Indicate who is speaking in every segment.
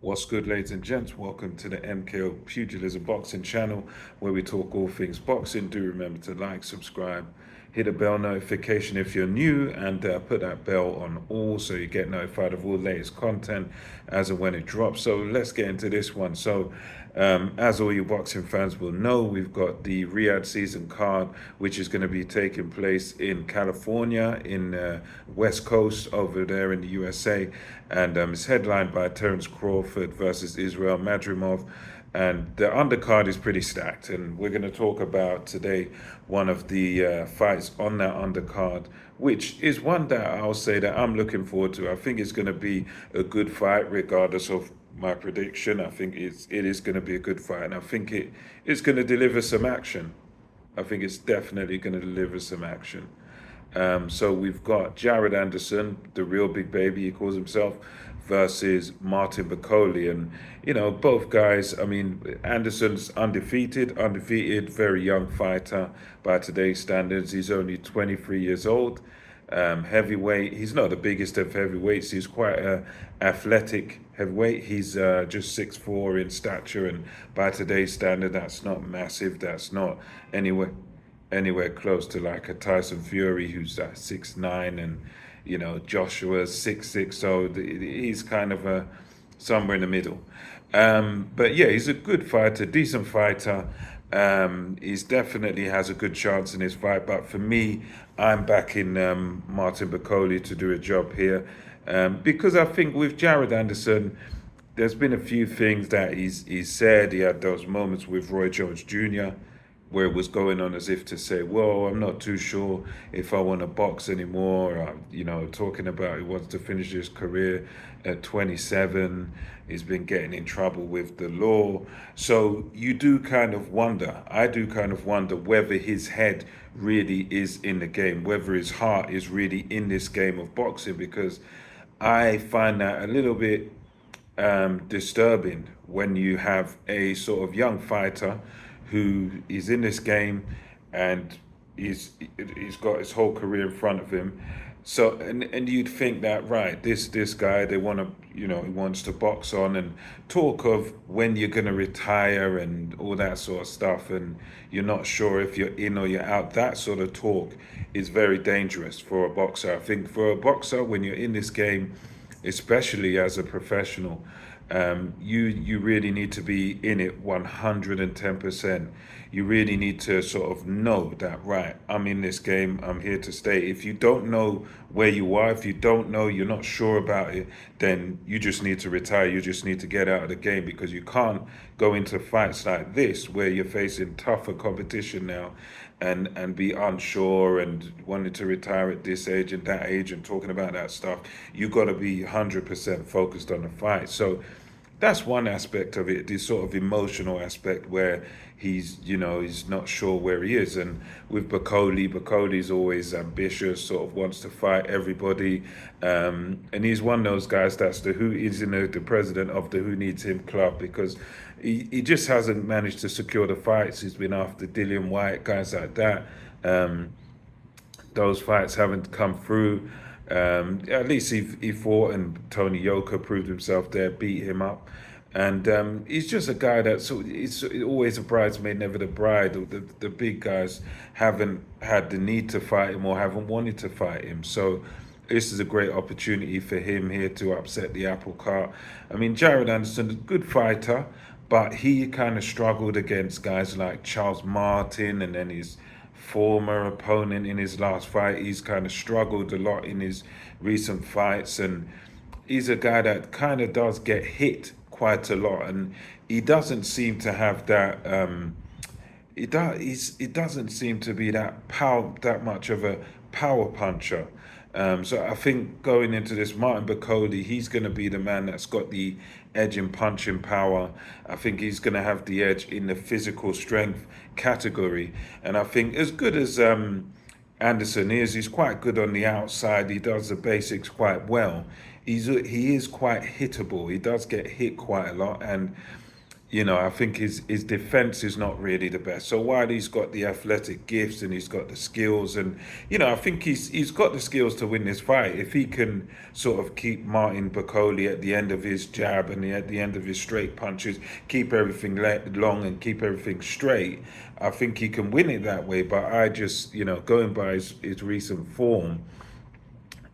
Speaker 1: What's good, ladies and gents? Welcome to the MKO Pugilism Boxing channel where we talk all things boxing. Do remember to like, subscribe, hit a bell notification if you're new, and put that bell on all so you get notified of all the latest content as and when it drops. So let's get into this one. As all you boxing fans will know, we've got the Riyadh season card, which is going to be taking place in California, in West Coast over there in the USA, and it's headlined by Terence Crawford versus Israel Madrimov. And the undercard is pretty stacked, and we're going to talk about today one of the fights on that undercard, which is one that I'll say that I'm looking forward to. I think it's going to be a good fight, regardless of my prediction. I think it is going to be a good fight, and I think it's going to deliver some action. I think it's definitely going to deliver some action. So we've got Jared Anderson, the real big baby, he calls himself, versus Martin Bakole. And, both guys, I mean, Anderson's undefeated, very young fighter by today's standards. He's only 23 years old. Heavyweight, he's not the biggest of heavyweights. He's quite a athletic heavyweight. He's just 6'4" in stature, and by today's standard, that's not massive. That's not anywhere close to like a Tyson Fury who's at 6'9", and Joshua's 6'6", so he's kind of somewhere in the middle. But yeah, he's a good fighter, decent fighter. He's definitely has a good chance in his fight, but for me, I'm backing Martin Bakole to do a job here, because I think with Jared Anderson, there's been a few things that he's said. He had those moments with Roy Jones Jr., where it was going on as if to say, well, I'm not too sure if I want to box anymore. Talking about he wants to finish his career at 27. He's been getting in trouble with the law. So you do kind of wonder, I do kind of wonder whether his head really is in the game, whether his heart is really in this game of boxing, because I find that a little bit disturbing when you have a sort of young fighter who is in this game, and he's got his whole career in front of him. So and you'd think that, right, this guy, they want to, he wants to box on and talk of when you're going to retire and all that sort of stuff, and you're not sure if you're in or you're out. That sort of talk is very dangerous for a boxer. I think for a boxer, when you're in this game, especially as a professional, you really need to be in it 110%. You really need to sort of know that, right, I'm in this game, I'm here to stay. If you don't know where you are, if you don't know, you're not sure about it, then you just need to retire. You just need to get out of the game, because you can't go into fights like this where you're facing tougher competition now, and be unsure and wanting to retire at this age and that age and talking about that stuff. You got to be 100% focused on the fight. So that's one aspect of it, this sort of emotional aspect where he's not sure where he is. And with Bakole's always ambitious, sort of wants to fight everybody, and he's one of those guys that's the president of the Who Needs Him club, because he just hasn't managed to secure the fights. He's been after Dillian White, guys like that. Those fights haven't come through. At least he fought, and Tony Yoka proved himself there, beat him up. And he's just a guy that's it's always a bridesmaid, never the bride. The big guys haven't had the need to fight him or haven't wanted to fight him. So this is a great opportunity for him here to upset the apple cart. I mean, Jared Anderson, a good fighter, but he kind of struggled against guys like Charles Martin, and then his former opponent in his last fight. He's kind of struggled a lot in his recent fights, and he's a guy that kind of does get hit quite a lot, and he doesn't seem to have that. It doesn't seem to be that much of a power puncher. So I think going into this, Martin Bakole, he's going to be the man that's got the edge in punching power. I think he's going to have the edge in the physical strength category. And I think as good as Anderson is, he's quite good on the outside. He does the basics quite well. He is quite hittable. He does get hit quite a lot, and I think his defense is not really the best. So while he's got the athletic gifts and he's got the skills, and I think he's got the skills to win this fight if he can sort of keep Martin Bakole at the end of his jab and at the end of his straight punches, keep everything long and keep everything straight. I think he can win it that way. But I just, going by his recent form,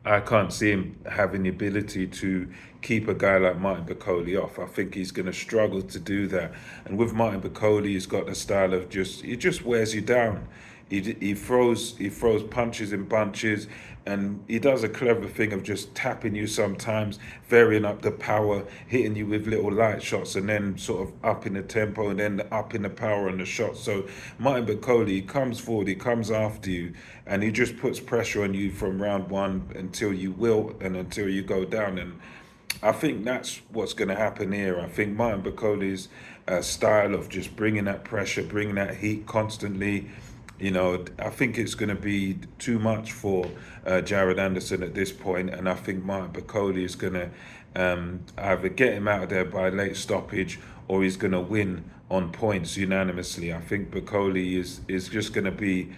Speaker 1: I can't see him having the ability to keep a guy like Martin Bakole off. I think he's going to struggle to do that. And with Martin Bakole, he's got the style of he just wears you down. He throws punches in bunches, and he does a clever thing of just tapping you sometimes, varying up the power, hitting you with little light shots, and then sort of up in the tempo and then up in the power on the shot. So Martin Bakole, he comes forward, he comes after you, and he just puts pressure on you from round one until you wilt and until you go down. And I think that's what's going to happen here. I think Martin Bakole's style of just bringing that pressure, bringing that heat constantly, I think it's going to be too much for Jared Anderson at this point, and I think Martin Bakole is going to either get him out of there by late stoppage, or he's going to win on points unanimously. I think Bakole is just going to be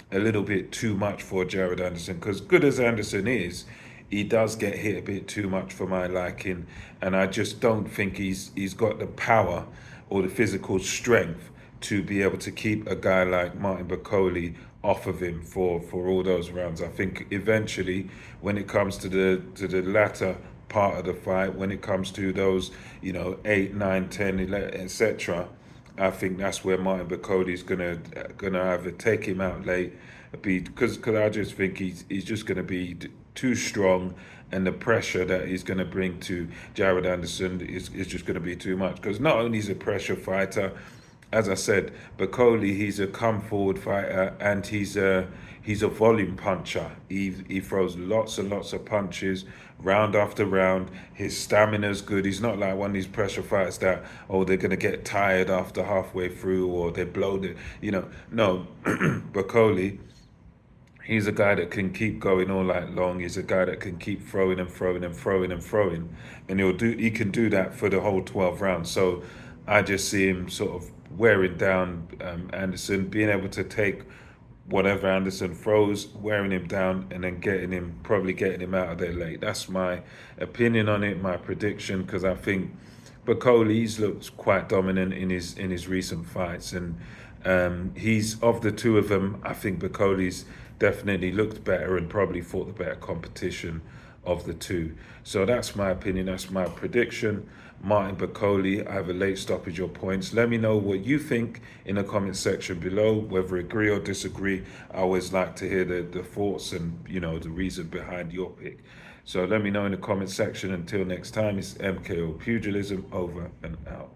Speaker 1: a little bit too much for Jared Anderson, because good as Anderson is, he does get hit a bit too much for my liking, and I just don't think he's got the power or the physical strength to be able to keep a guy like Martin Bakole off of him for all those rounds. I think eventually, when it comes to the latter part of the fight, when it comes to those 8, 9, 10, 11, etc., I think that's where Martin Bakole is gonna either take him out late, because I just think he's just gonna be too strong, and the pressure that he's going to bring to Jared Anderson is just going to be too much. Because not only is he a pressure fighter, as I said, Bakole, he's a come forward fighter, and he's a volume puncher. He throws lots and lots of punches round after round. His stamina's good. He's not like one of these pressure fighters that, they're gonna get tired after halfway through, or they're bloated. No, Bakole, he's a guy that can keep going all night long. He's a guy that can keep throwing and throwing and throwing and throwing, and he can do that for the whole 12 rounds. So I just see him sort of wearing down Anderson, being able to take whatever Anderson throws, wearing him down, and then probably getting him out of there late. That's my opinion on it, my prediction, because I think Bakole's looked quite dominant in his recent fights, and he's, of the two of them, I think Bakole's definitely looked better and probably fought the better competition of the two. So that's my opinion, that's my prediction. Martin Bakole, I have a late stoppage or points. Let me know what you think in the comment section below, whether agree or disagree. I always like to hear the thoughts and the reason behind your pick. So let me know in the comment section. Until next time, it's MKO Pugilism, over and out.